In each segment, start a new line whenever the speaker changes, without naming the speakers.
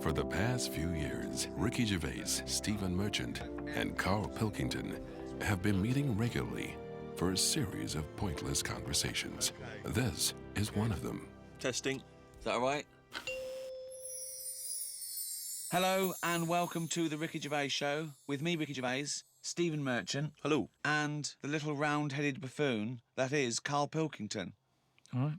For the past few years, Ricky Gervais, Stephen Merchant, and Karl Pilkington have been meeting regularly for a series of pointless conversations. This is one of them.
Testing. Is that all right?
Hello and welcome to the Ricky Gervais Show with me, Ricky Gervais, Stephen Merchant.
Hello.
And the little round-headed buffoon that is Karl Pilkington.
All right.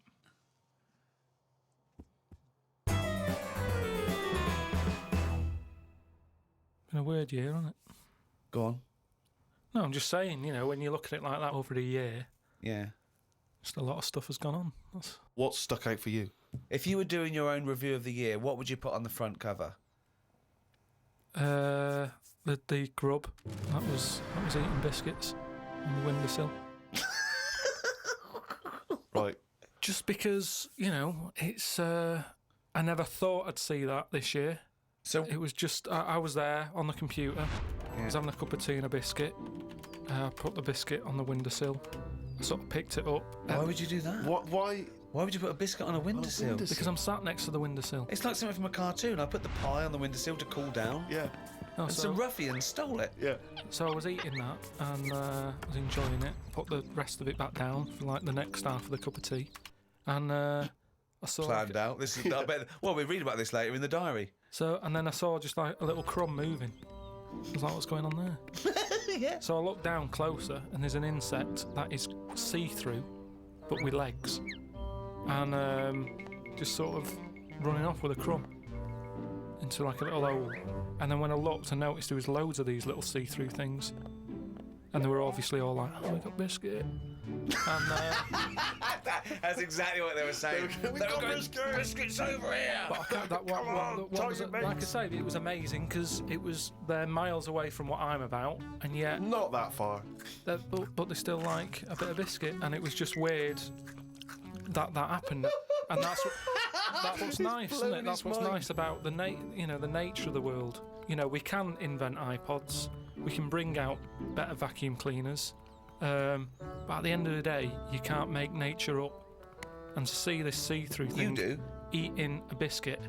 Been a weird year, hasn't it?
Go on.
No, I'm just saying, you know, when you look at it like that over a year,
Yeah.
just a lot of stuff has gone on.
What's stuck out for you?
If you were doing your own review of the year, what would you put on the front cover?
The grub that was eating biscuits on the windowsill.
Right.
Just because, you know, it's I never thought I'd see that this year.
So
It was just I was there on the computer. I was having a cup of tea and a biscuit. I put the biscuit on the windowsill. I sort of picked it up.
why would you do that?
Why?
Why would you put a biscuit on a windowsill?
Because I'm sat next to the windowsill.
It's like something from a cartoon. I put the pie on the windowsill to cool down.
Yeah.
No,
And some ruffians stole it.
Yeah.
So I was eating that and I was enjoying it. Put the rest of it back down for like the next half of the cup of tea. And I saw
Planned out. This is. I bet. Well, we read about this later in the diary.
and then I saw just like a little crumb moving. I was like, what's going on there?
Yeah.
So I looked down closer and there's an insect that is see-through but with legs. And just sort of running off with a crumb into like a little hole. And then when I looked, I noticed there was loads of these little see-through things. And they were obviously all like, oh, we got biscuit. And
That's exactly what they were saying.
We got biscuits
over here.
but I can't, that what was it, like I say, it was amazing because they're miles away from what I'm about, and yet
Not that far.
but they still like a bit of biscuit, and it was just weird that happened. And that's what's nice, isn't it? That's what's nice about the nature of the world. You know, we can invent iPods, we can bring out better vacuum cleaners, but at the end of the day, you can't make nature up. And to see this see-through thing eating a biscuit,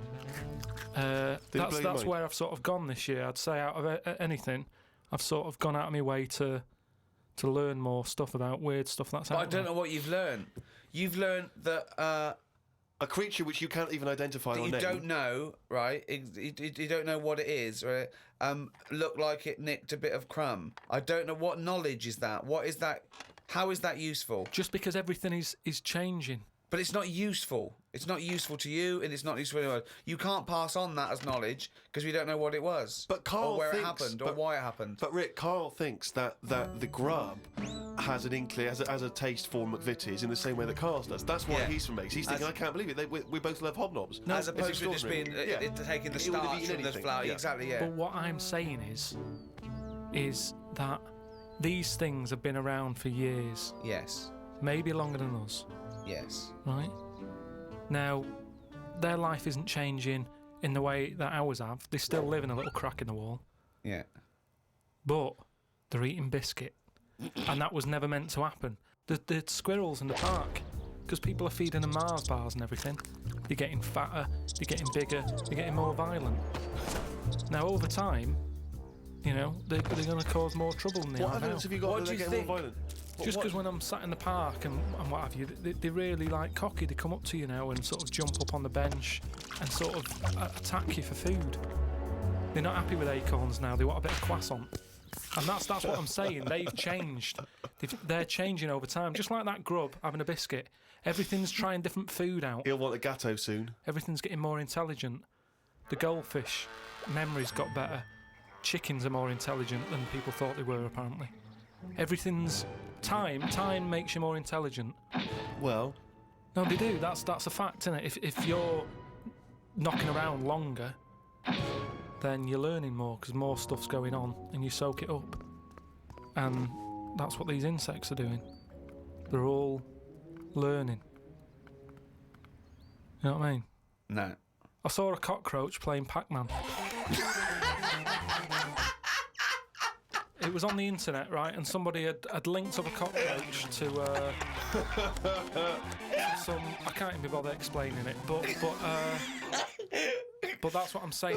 that's where I've sort of gone this year. I'd say out of anything, I've sort of gone out of my way to learn more stuff about weird stuff that's out
But I don't
there.
know what you've learned. You've learned that
A creature which you can't even identify or
you
name.
don't know, right? You don't know what it is, right? Looked like it nicked a bit of crumb. I don't know what knowledge is that. What is that? How is that useful?
Just because everything is changing.
But it's not useful. It's not useful to you, and it's not useful to anyone. You can't pass on that as knowledge because we don't know what it was.
But Karl
or where
thinks,
it happened, or why it happened.
But Rick, Karl thinks that the grub has an inkling, has a taste for McVitie's in the same way that Karl does. That's why he's from Meg's. He's thinking, I can't believe it. We both love hobnobs.
No, as opposed to just being taking the
He would have
starch
eaten
from the
anything.
flour.
Yeah.
Exactly, yeah.
But what I'm saying is that these things have been around for years,
Yes.
maybe longer than us,
Yes.
right? Now, their life isn't changing in the way that ours have. They still live in a little crack in the wall,
Yeah.
but they're eating biscuit, and that was never meant to happen. The squirrels in the park, because people are feeding them Mars bars and everything, they're getting fatter, they're getting bigger, they're getting more violent. Now, over time, you know, they're going to cause more trouble than they
What
are now.
evidence have you got
What
that
do
they're
you
getting more violent?
Just because when I'm sat in the park and what have you, they're really like cocky. They come up to you now and sort of jump up on the bench and sort of attack you for food. They're not happy with acorns now. They want a bit of croissant. And that's what I'm saying. They've changed. They're changing over time. Just like that grub having a biscuit. Everything's trying different food out.
He'll want a gatto soon.
Everything's getting more intelligent. The goldfish memory's got better. Chickens are more intelligent than people thought they were, apparently. Everything's time makes you more intelligent.
Well,
No, they do. That's a fact, isn't it? If you're knocking around longer, then you're learning more because more stuff's going on and you soak it up. And that's what these insects are doing. They're all learning. You know what I mean?
No.
I saw a cockroach playing Pac-Man. It was on the internet, right? And somebody had linked up a cockroach to some. I can't even be bothered explaining it, but But that's what I'm saying.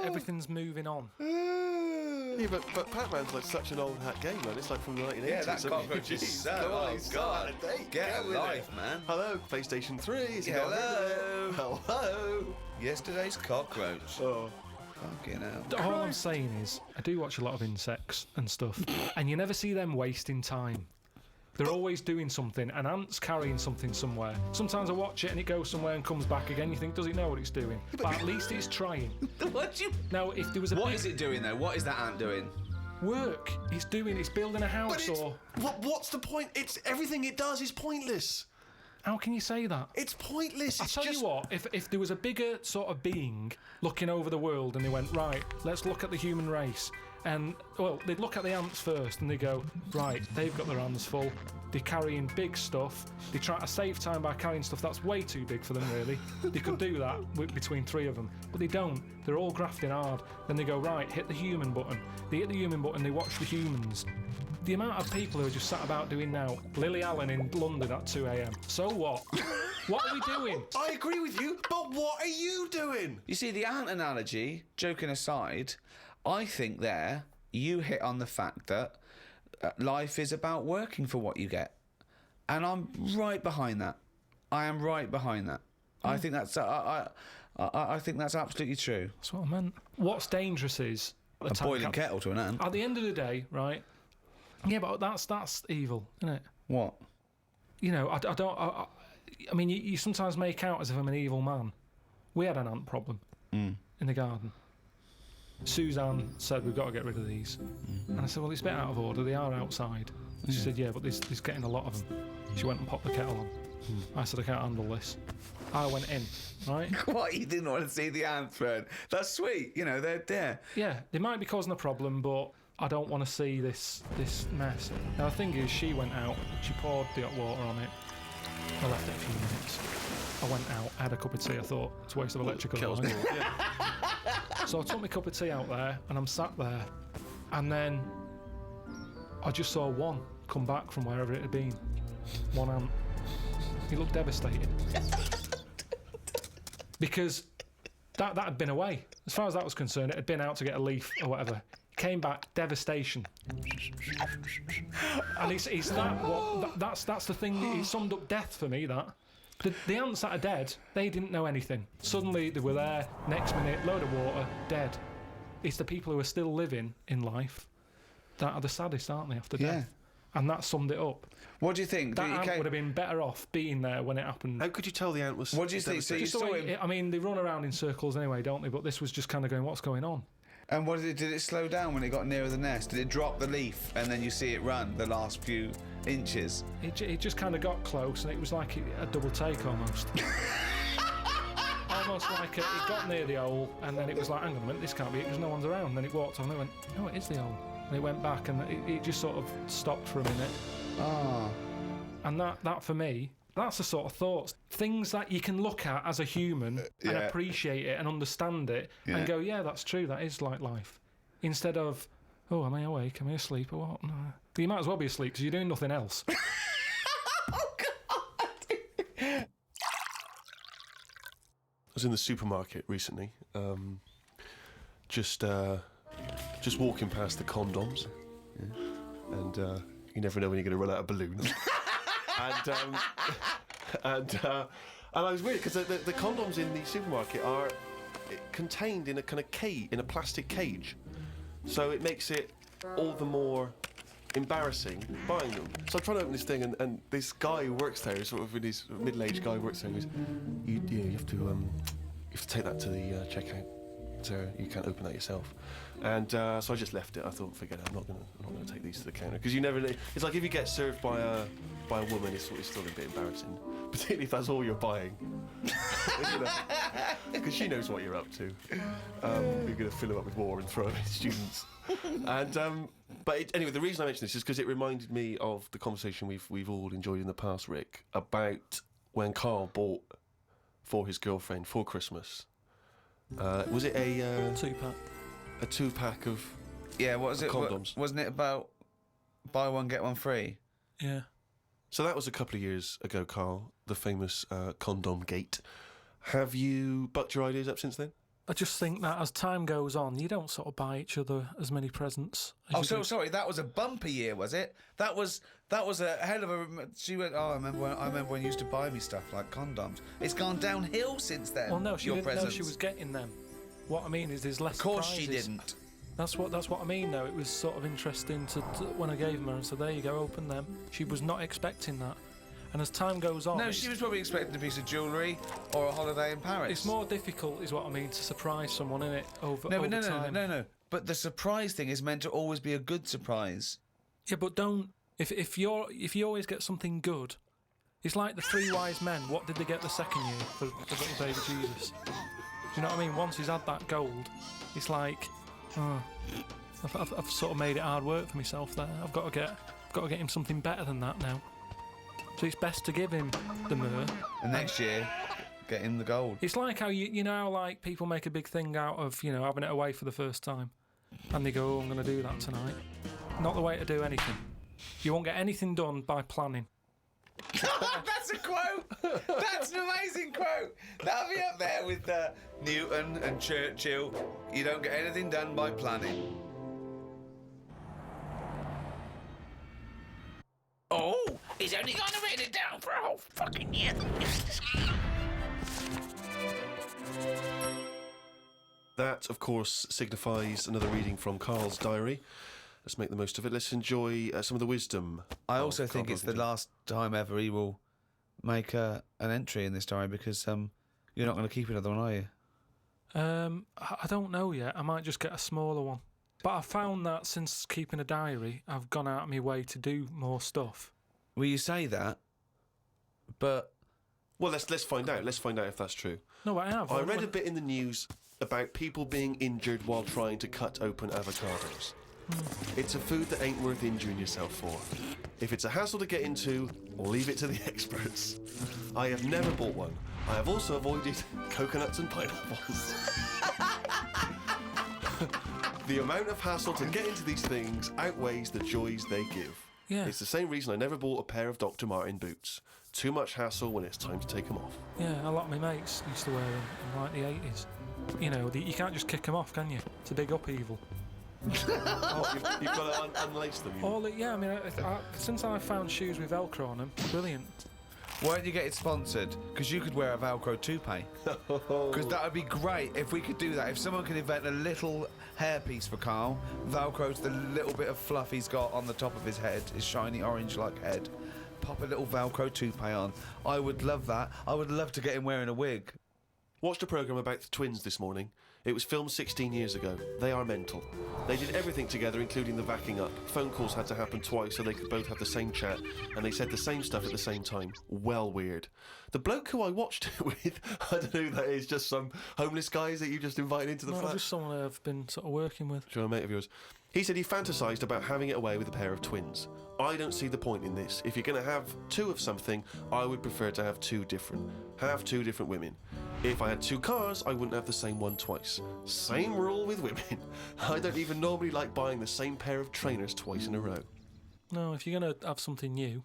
Everything's moving on.
Yeah, but Pac-Man's like such an old hat game, man. It's like from the 1980s.
Yeah, that cockroach is so. Oh God, get a life, man.
Hello, PlayStation 3. Is it
Hello.
Hello.
Yesterday's cockroach.
Oh.
Fucking hell.
All I'm saying is, I do watch a lot of insects and stuff, and you never see them wasting time. They're always doing something. An ant's carrying something somewhere. Sometimes I watch it and it goes somewhere and comes back again. You think, does it know what it's doing? But at least it's trying.
What do you?
Now, if there was a
What
big
is it doing though? What is that ant doing?
work, it's building a house, or
What's the point? It's everything it does is pointless.
how can you say that?
It's pointless.
I tell you what, if there was a bigger sort of being looking over the world and they went, right, let's look at the human race, and, well, they'd look at the ants first and they go, right, they've got their hands full, they're carrying big stuff, they try to save time by carrying stuff that's way too big for them, really. They could do that between three of them, but they don't. They're all grafting hard. Then they go, right, hit the human button. They hit the human button, they watch the humans. The amount of people who are just sat about doing now, Lily Allen in London at 2 a.m. So what? What are we doing?
I agree with you, but what are you doing?
You see, the ant analogy, joking aside, I think there you hit on the fact that life is about working for what you get. And I'm right behind that. I am right behind that. I think that's I think that's absolutely true.
That's what I meant. What's dangerous is
A boiling kettle to an ant.
At the end of the day, right? Yeah, but that's evil, isn't it?
What?
You know, I mean, you sometimes make out as if I'm an evil man. We had an ant problem in the garden. Suzanne said, we've got to get rid of these. And I said, well, it's a bit out of order. They are outside. She said, yeah, but there's getting a lot of them. She went and popped the kettle on. I said, I can't handle this. I went in, right?
What? You didn't want to see the ants, man? That's sweet. You know, they're there.
Yeah, they might be causing a problem, but I don't want to see this mess. Now, the thing is, she went out. She poured the hot water on it. I left it a few minutes. I went out, I had a cup of tea. I thought, it's a waste of electrical. So I took my cup of tea out there, and I'm sat there, and then I just saw one come back from wherever it had been. One ant. He looked devastated. Because that had been away. As far as that was concerned, it had been out to get a leaf or whatever. Came back, devastation. And it's that's the thing. It summed up death for me. That the ants that are dead, they didn't know anything. Suddenly they were there. Next minute, load of water, dead. It's the people who are still living in life that are the saddest, aren't they? After death. And that summed it up.
What do you think?
That ant would have been better off being there when it happened.
How could you tell the ant was?
What do you think? So you saw him.
I mean, they run around in circles anyway, don't they? But this was just kind of going, what's going on?
And what did it slow down when it got nearer the nest? Did it drop the leaf and then you see it run the last few inches?
It just kind of got close, and it was like a double take almost. Almost like it got near the hole, and then it was like, hang on a minute, this can't be it because no one's around. And then it walked on, and it went, no, it is the hole. And it went back, and it just sort of stopped for a minute.
Ah.
And that for me, that's the sort of thoughts, things that you can look at as a human and appreciate it and understand it and go, yeah, that's true, that is like life. Instead of, oh, am I awake? Am I asleep or what? No. You might as well be asleep because you're doing nothing else.
Oh, God.
I was in the supermarket recently, just walking past the condoms, and you never know when you're going to run out of balloons. and I was weird because the condoms in the supermarket are contained in a kind of cage, in a plastic cage, so it makes it all the more embarrassing buying them. So I'm trying to open this thing, and this guy who works there, sort of his middle-aged guy who works there, goes, you have to take that to the checkout. So you can't open that yourself. And so I just left it. I thought, forget it, I'm not gonna take these to the counter, because you never know. It's like if you get served by a woman, it's still a bit embarrassing, particularly if that's all you're buying. Because she knows what you're up to. You're gonna fill them up with water and throw them at students. And anyway, the reason I mention this is because it reminded me of the conversation we've all enjoyed in the past, Rick, about when Karl bought for his girlfriend for Christmas. Was it a
2-pack?
A 2-pack of
what was it?
Condoms.
Wasn't it about buy one get one free?
Yeah.
So that was a couple of years ago, Karl, the famous condom gate. Have you bucked your ideas up since then?
I just think that as time goes on, you don't sort of buy each other as many presents. As you do.
Sorry, that was a bumper year, was it? That was a hell of a. She went. Oh, I remember when you used to buy me stuff like condoms. It's gone downhill since then.
Well, no, she
your
didn't know
presents.
she was getting them. What I mean is, there's less.
Of course, she
surprises.
didn't.
That's what I mean, though. It was sort of interesting to when I gave them her and said, "There you go, open them." She was not expecting that, and as time goes on,
No, she was probably expecting a piece of jewellery or a holiday in Paris.
it's more difficult, is what I mean, to surprise someone in it over time.
No. But the surprise thing is meant to always be a good surprise.
Yeah, but don't. If you always get something good, it's like the three wise men. What did they get the second year for little baby Jesus? Do you know what I mean? Once he's had that gold, it's like, oh, I've sort of made it hard work for myself there. I've got to get him something better than that now. So it's best to give him the myrrh.
And next year, get him the gold.
It's like how you know how like people make a big thing out of having it away for the first time, and they go, "Oh, I'm going to do that tonight." Not the way to do anything. You won't get anything done by planning.
That's a quote. That's an amazing quote. That'll be up there with Newton and Churchill. You don't get anything done by planning. Oh, he's only going to write it down for a whole fucking year.
That, of course, signifies another reading from Karl's diary. Let's make the most of it. Let's enjoy some of the wisdom.
I also
of
think
Karl
it's the
Pilkington.
last time ever he will make an entry in this diary because you're not going to keep another one, are you?
I don't know yet. I might just get a smaller one. But I found that since keeping a diary, I've gone out of my way to do more stuff.
Well, you say that, but
Well, let's find out. Let's find out if that's true.
No, I have.
I read a bit in the news about people being injured while trying to cut open avocados. It's a food that ain't worth injuring yourself for. If it's a hassle to get into, leave it to the experts. I have never bought one. I have also avoided coconuts and pineapples. The amount of hassle to get into these things outweighs the joys they give.
Yeah.
It's the same reason I never bought a pair of Dr. Martin boots. Too much hassle when it's time to take them off.
Yeah, a lot of my mates used to wear them in like the 80s. You can't just kick them off, can you? It's a big upheaval.
Oh, you've got to unlace them.
Since I found shoes with Velcro on them, brilliant.
why don't you get it sponsored? Because you could wear a Velcro toupee. Because that would be great if we could do that. If someone could invent a little hairpiece for Karl, Velcro to the little bit of fluff he's got on the top of his head, his shiny orange-like head. Pop a little Velcro toupee on. I would love that. I would love to get him wearing a wig.
Watched a programme about the twins this morning. It was filmed 16 years ago. They are mental. They did everything together, including the backing up. Phone calls had to happen twice so they could both have the same chat, and they said the same stuff at the same time. Well weird. The bloke who I watched it with, I don't know who that is, just some homeless guys that you just invited into the
No,
flat?
just someone I've been sort of working with.
Sure, a mate of yours. He said he fantasised about having it away with a pair of twins. I don't see the point in this. If you're going to have two of something, I would prefer to have two different. Have two different women. If I had two cars, I wouldn't have the same one twice. Same rule with women. I don't even normally like buying the same pair of trainers twice in a row.
No, if you're going to have something new,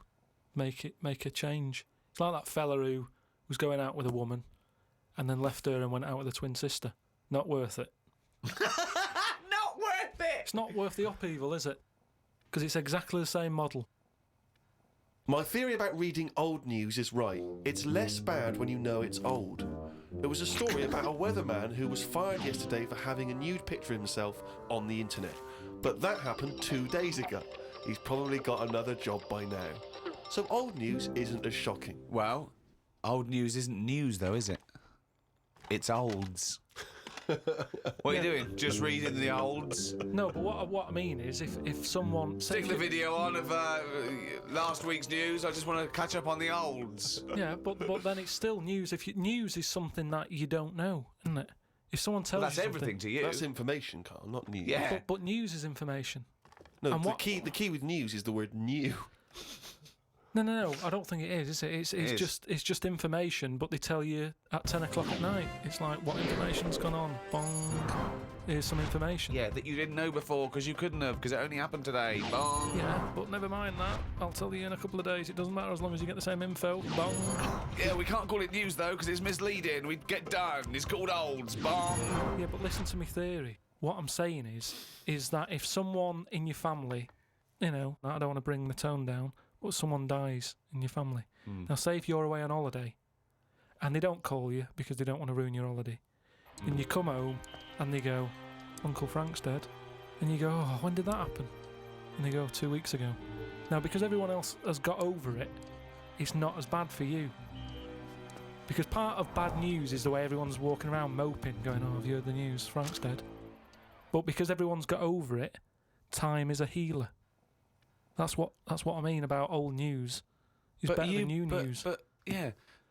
make a change. It's like that fella who was going out with a woman and then left her and went out with a twin sister. Not worth it.
Not worth it!
It's not worth the upheaval, is it? Because it's exactly the same model.
My theory about reading old news is right. It's less bad when you know it's old. It was a story about a weatherman who was fired yesterday for having a nude picture of himself on the internet. But that happened 2 days ago. He's probably got another job by now. So old news isn't as shocking.
Well, old news isn't news, though, is it? It's olds. What are you doing? Just reading the olds?
No, but what I mean is if someone...
Stick the video on of last week's news. I just want to catch up on the olds.
Yeah, but then it's still news. News is something that you don't know, isn't it? If someone tells
That's
you something,
everything to you.
That's information, Karl, not news.
Yeah.
But news is information.
No,
And
the key with news is the word new.
No, I don't think it is it? It's just information, but they tell you at 10 o'clock at night. It's like, what information's gone on? Bong. here's some information.
Yeah, that you didn't know before because you couldn't have, because it only happened today. Bong.
Yeah, but never mind that. I'll tell you in a couple of days. It doesn't matter as long as you get the same info. Bong.
Yeah, we can't call it news though because it's misleading. We'd get done. It's called olds. Bong.
Yeah, but listen to me theory. What I'm saying is that if someone in your family, I don't want to bring the tone down, but someone dies in your family. Now, say if you're away on holiday and they don't call you because they don't want to ruin your holiday, and you come home and they go, Uncle Frank's dead, and you go, oh, when did that happen? And they go, 2 weeks ago. Now, because everyone else has got over it, it's not as bad for you. Because part of bad news is the way everyone's walking around moping, going, oh, have you heard the news? Frank's dead. But because everyone's got over it, time is a healer. That's what I mean about old news. It's better than new news.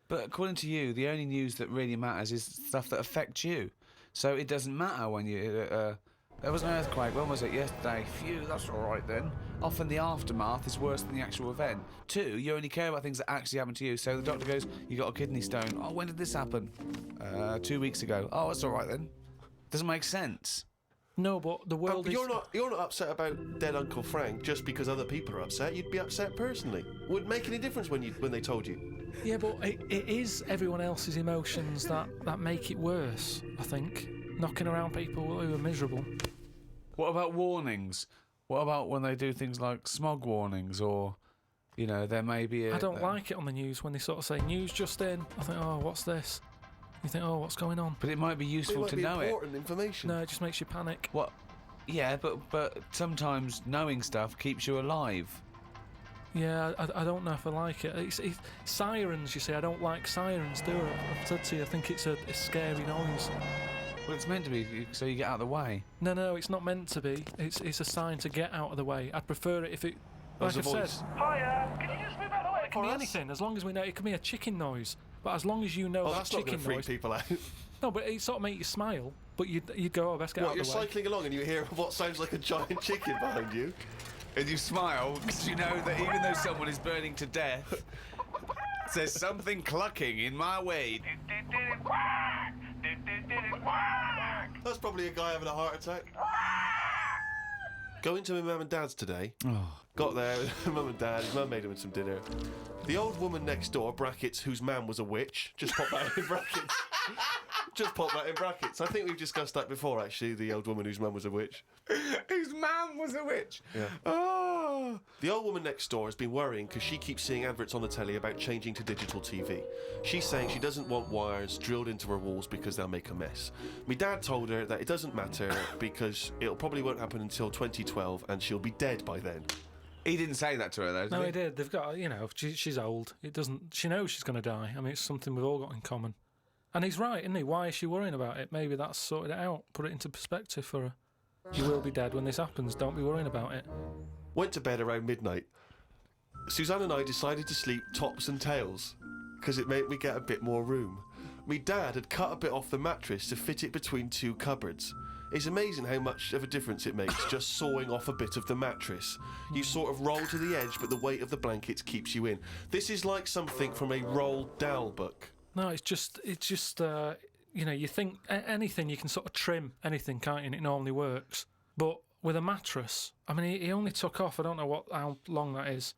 But according to you, the only news that really matters is stuff that affects you. So it doesn't matter when you... there was an earthquake. When was it? Yesterday. Phew, that's all right then. Often the aftermath is worse than the actual event. 2, you only care about things that actually happen to you. So the doctor goes, you got a kidney stone. Oh, when did this happen? 2 weeks ago. Oh, that's all right then. Doesn't make sense.
No, but the world is...
You're not upset about dead Uncle Frank just because other people are upset. You'd be upset personally. Wouldn't make any difference when they told you.
Yeah, but it is everyone else's emotions that make it worse, I think. Knocking around people who are miserable.
What about warnings? What about when they do things like smog warnings or, there may be a...
I don't like it on the news when they sort of say, news just in. I think, oh, what's this? You think, oh, what's going on?
But it might be useful to know it.
Important information.
No, it just makes you panic.
What? Yeah, but sometimes knowing stuff keeps you alive.
Yeah, I don't know if I like it. It's sirens, you see. I don't like sirens, do I? I've said to you, I think it's a scary noise.
Well, it's meant to be so you get out of the way.
No, it's not meant to be. It's a sign to get out of the way. I'd prefer it if it... Like I said...
Hiya, can you just move out of the way?
It can be anything, as long as we know... It can be a chicken noise. But as long as you know that
that's not
chicken
going to freak
noise...
people out.
No, but it sort of make you smile. But you'd go, oh, best get out of the way.
You're cycling along and you hear what sounds like a giant chicken behind you.
And you smile because you know that even though someone is burning to death, there's something clucking in my way.
That's probably a guy having a heart attack. Going to my mum and dad's today. Got there with mum and dad. His mum made him some dinner. The old woman next door, brackets, whose man was a witch. Just pop that in brackets. Just pop that in brackets. I think we've discussed that before, actually, the old woman whose mum was a witch.
Whose man was a witch?
Yeah.
Oh.
The old woman next door has been worrying because she keeps seeing adverts on the telly about changing to digital TV. She's saying she doesn't want wires drilled into her walls because they'll make a mess. My dad told her that it doesn't matter because it'll probably won't happen until 2012 and she'll be dead by then.
He didn't say that to her, though, did
No,
he?
he did. They've got, she's old. It doesn't... She knows she's going to die. I mean, it's something we've all got in common. And he's right, isn't he? Why is she worrying about it? Maybe that's sorted it out. Put it into perspective for her. You will be dead when this happens. Don't be worrying about it.
Went to bed around midnight. Suzanne and I decided to sleep tops and tails because it made me get a bit more room. Me dad had cut a bit off the mattress to fit it between 2 cupboards. It's amazing how much of a difference it makes just sawing off a bit of the mattress. You sort of roll to the edge, but the weight of the blankets keeps you in. This is like something from a Roald Dahl book.
No, it's just you think anything, you can sort of trim anything, can't you? And it normally works. But with a mattress, I mean, he only took off, I don't know how long that is,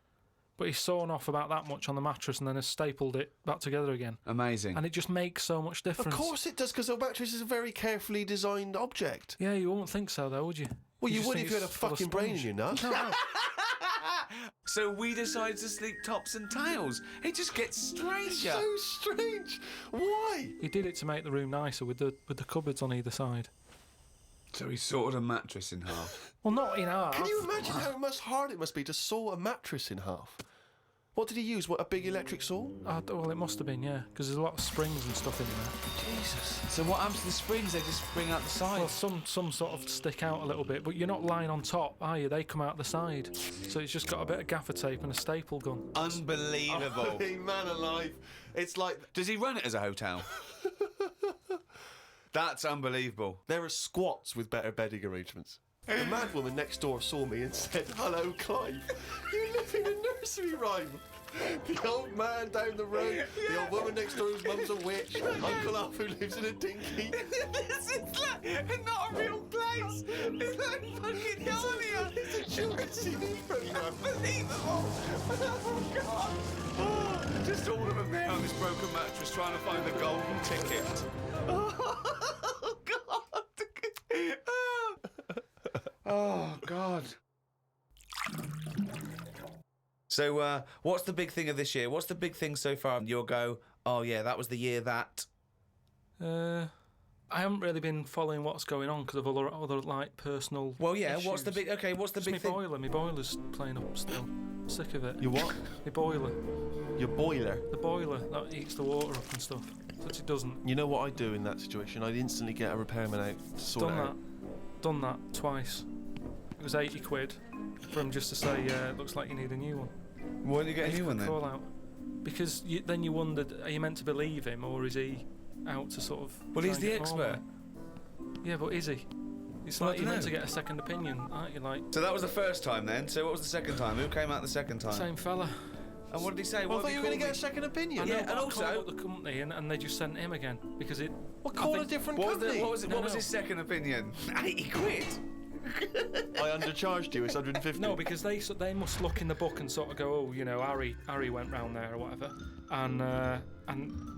but he's sawn off about that much on the mattress and then has stapled it back together again.
Amazing.
And it just makes so much difference.
Of course it does, because a mattress is a very carefully designed object.
Yeah, you wouldn't think so, though, would you?
Well, you
just
would
think
if you had a
it's full of
fucking brain in
sponge.
your nut.
No.
So we decided to sleep tops and tails. It just gets stranger.
So strange. Why?
He did it to make the room nicer with the cupboards on either side.
So he sawed a mattress in half.
Well, not in half.
Can you imagine how much hard it must be to saw a mattress in half? What did he use? What, a big electric saw?
Well, it must have been, yeah, because there's a lot of springs and stuff in there.
Jesus. So what happens to the springs? They just spring out the side.
Well, some sort of stick out a little bit, but you're not lying on top, are you? They come out the side. So it's just got a bit of gaffer tape and a staple gun.
Unbelievable.
Hey, man alive. It's like...
Does he run it as a hotel? That's unbelievable.
There are squats with better bedding arrangements. The mad woman next door saw me and said, "Hello, Clive. You live in a nursery rhyme." The old man down the road, the old woman next door whose mum's a witch, Uncle Alf who lives in a dinghy.
This is like not a real place. It's like fucking Narnia.
It's a children's TV programme.
Unbelievable. Oh, God. Oh, just all of them there on this broken mattress trying to find the golden ticket. Oh, God. Oh, God. So, what's the big thing of this year? What's the big thing so far? You'll go, oh, yeah, that was the year that...
I haven't really been following what's going on because of other like personal.
Well, yeah.
issues.
What's the big? Okay, what's the
Just
big thing?
My boiler's playing up still. Sick of it.
Your what?
My boiler.
Your boiler.
The boiler that heats the water up and stuff. But it doesn't.
You know what I'd do in that situation? I'd instantly get a repairman out to sort it out.
Done that twice. It was 80 quid for him just to say, yeah, it looks like you need a new one.
Why did you get a new one then?
Call out. Because then you wondered, are you meant to believe him or is he out to sort of...
Well, he's the expert.
Yeah, but is he? It's
Well,
like
I
you're meant
dunno.
to get a second opinion, aren't you? Like
So that was the first time then. So what was the second time? Who came out the second time?
same fella.
And what did he say?
Well, I
What
thought
did
you
he
were going to
call
get a second opinion.
I know,
Yeah,
but
and
I
also-
called up the company and they just sent him again because it.
Well,
I
call
think-
a different
What was,
company.
what was, it,
No,
what was
no.
his second opinion? 80 quid.
I undercharged you. It's 150.
No, because they must look in the book and sort of go, oh, you know, Harry went round there or whatever, and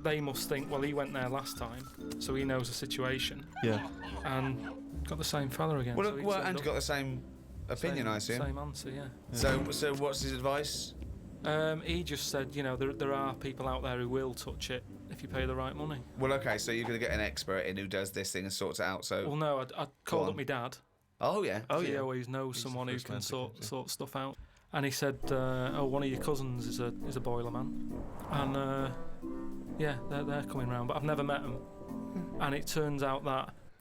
they must think, well, he went there last time, so he knows the situation,
Yeah.
and got the same fella again.
Well,
so he
well
turned
and
up.
got the same opinion, I assume.
Same answer, yeah.
So what's his advice?
He just said, you know, there are people out there who will touch it if you pay the right money.
Well, okay, so you're going to get an expert in who does this thing and sorts it out. So,
Well, no, I called
on.
up my dad.
oh yeah,
He always knows
He's
someone
the
who
first
can
man to
sort stuff out. And he said, oh, one of your cousins is a boiler man, and yeah, they're coming round, but I've never met them. And it turns out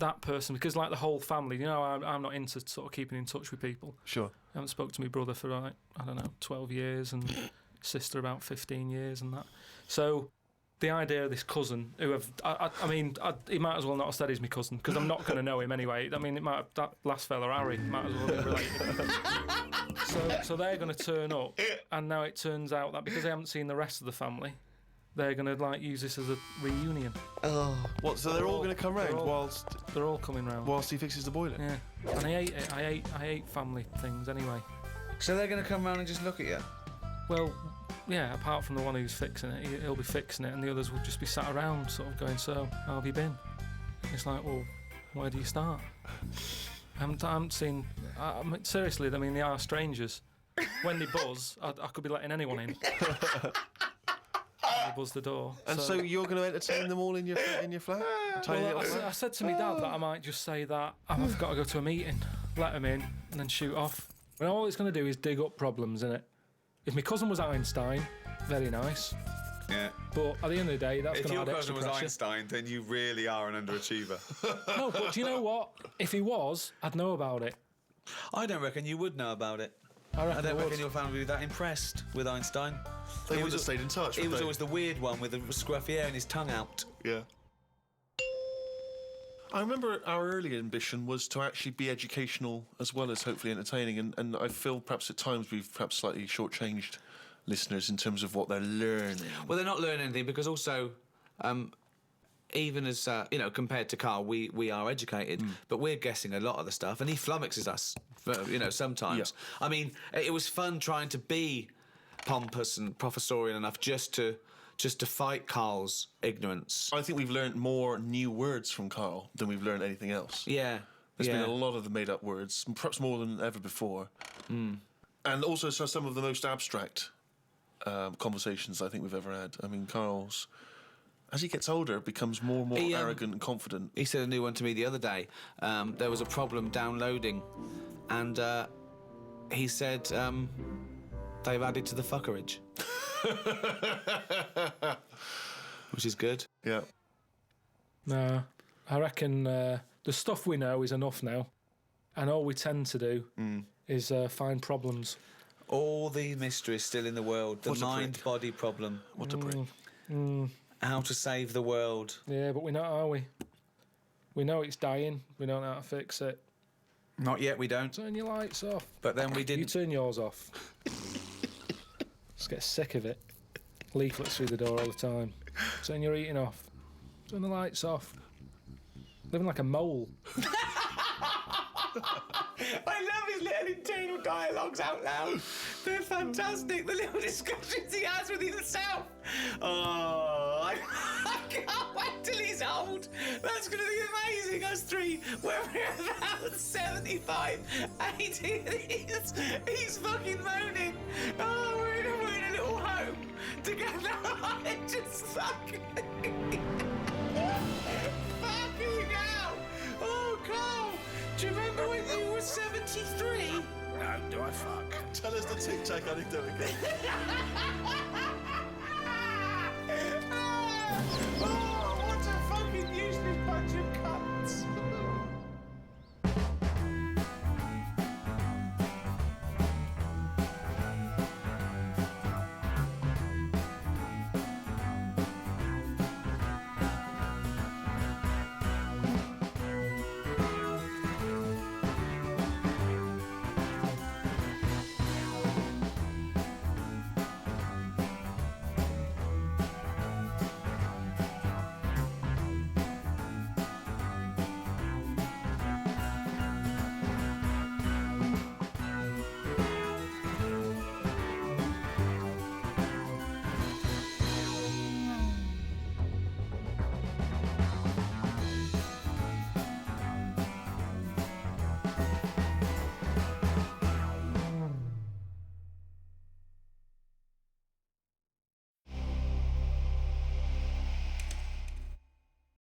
that person, because like the whole family, you know, I'm not into sort of keeping in touch with people.
Sure.
I haven't spoke to my brother for like, I don't know, 12 years, and sister about 15 years, and that. So the idea of this cousin, who he might as well not have said he's my cousin, because I'm not going to know him anyway. I mean, it might have, that last fella, Harry, might as well be related. So they're going to turn up, and now it turns out that because they haven't seen the rest of the family, they're going to like use this as a reunion.
oh,
What? So they're all going to come round
they're all-
whilst
They're all coming round.
he fixes the boiler.
Yeah, and I hate it. I hate family things anyway.
so they're going to come round and just look at you.
Well, yeah, apart from the one who's fixing it, he'll be fixing it, and the others will just be sat around, sort of going, so, how have you been? It's like, well, where do you start? I haven't seen... I mean, seriously, I mean, they are strangers. When they buzz, I could be letting anyone in. They buzz the door.
And so you're going to entertain them all in your flat? Tiny
Well,
little flat?
I said to my dad that I might just say that I've got to go to a meeting, let them in, and then shoot off. And all it's going to do is dig up problems, innit? If my cousin was Einstein, very nice.
Yeah.
But at the end of the day, that's
If
going to
your
add
cousin
extra
was
pressure.
Einstein, then you really are an underachiever.
No, but do you know what? If he was, I'd know about it.
I don't reckon you would know about it.
I
I
reckon
don't
I would.
reckon your family would be that impressed with Einstein.
They
He
would have
was-
stayed in touch.
He
wouldn't
was
they?
always the weird one with the scruffy hair and his tongue out.
Yeah. I remember our early ambition was to actually be educational as well as hopefully entertaining, and I feel perhaps at times we've perhaps slightly shortchanged listeners in terms of what they're learning.
Well, they're not learning anything because also, even as compared to Karl, we are educated, but we're guessing a lot of the stuff, and he flummoxes us, sometimes.
Yeah.
I mean, it was fun trying to be pompous and professorial enough just to fight Karl's ignorance.
I think we've learned more new words from Karl than we've learned anything else.
Yeah,
There's
yeah.
been a lot of the made-up words, perhaps more than ever before. And also some of the most abstract conversations I think we've ever had. I mean, Karl's, as he gets older, becomes more and more
He,
arrogant and confident.
He said a new one to me the other day. There was a problem downloading, and he said they've added to the fuckerage, which is good.
Yeah.
No, I reckon the stuff we know is enough now, and all we tend to do is find problems.
All the mysteries still in the world. The
What a prick.
mind-body problem.
What a prick.
How to save the world.
Yeah, but we're not, are we? We know it's dying. We don't know how to fix it.
Not yet, we don't.
Turn your lights off.
But then we
You
didn't.
turn yours off. Just get sick of it. Leaflets through the door all the time. Turn your eating off. Turn the lights off. Living like a mole.
I love his little internal dialogues out loud. They're fantastic. The little discussions he has with himself. Oh, I can't wait till he's old. That's going to be amazing. Us three, when we're about 75, 80, he's fucking moaning. Oh, we're in a little home together. I just fucking... fucking hell. Oh, Karl. Do you remember when you were 73? No, do I fuck?
Tell us the tic-tac anecdote again.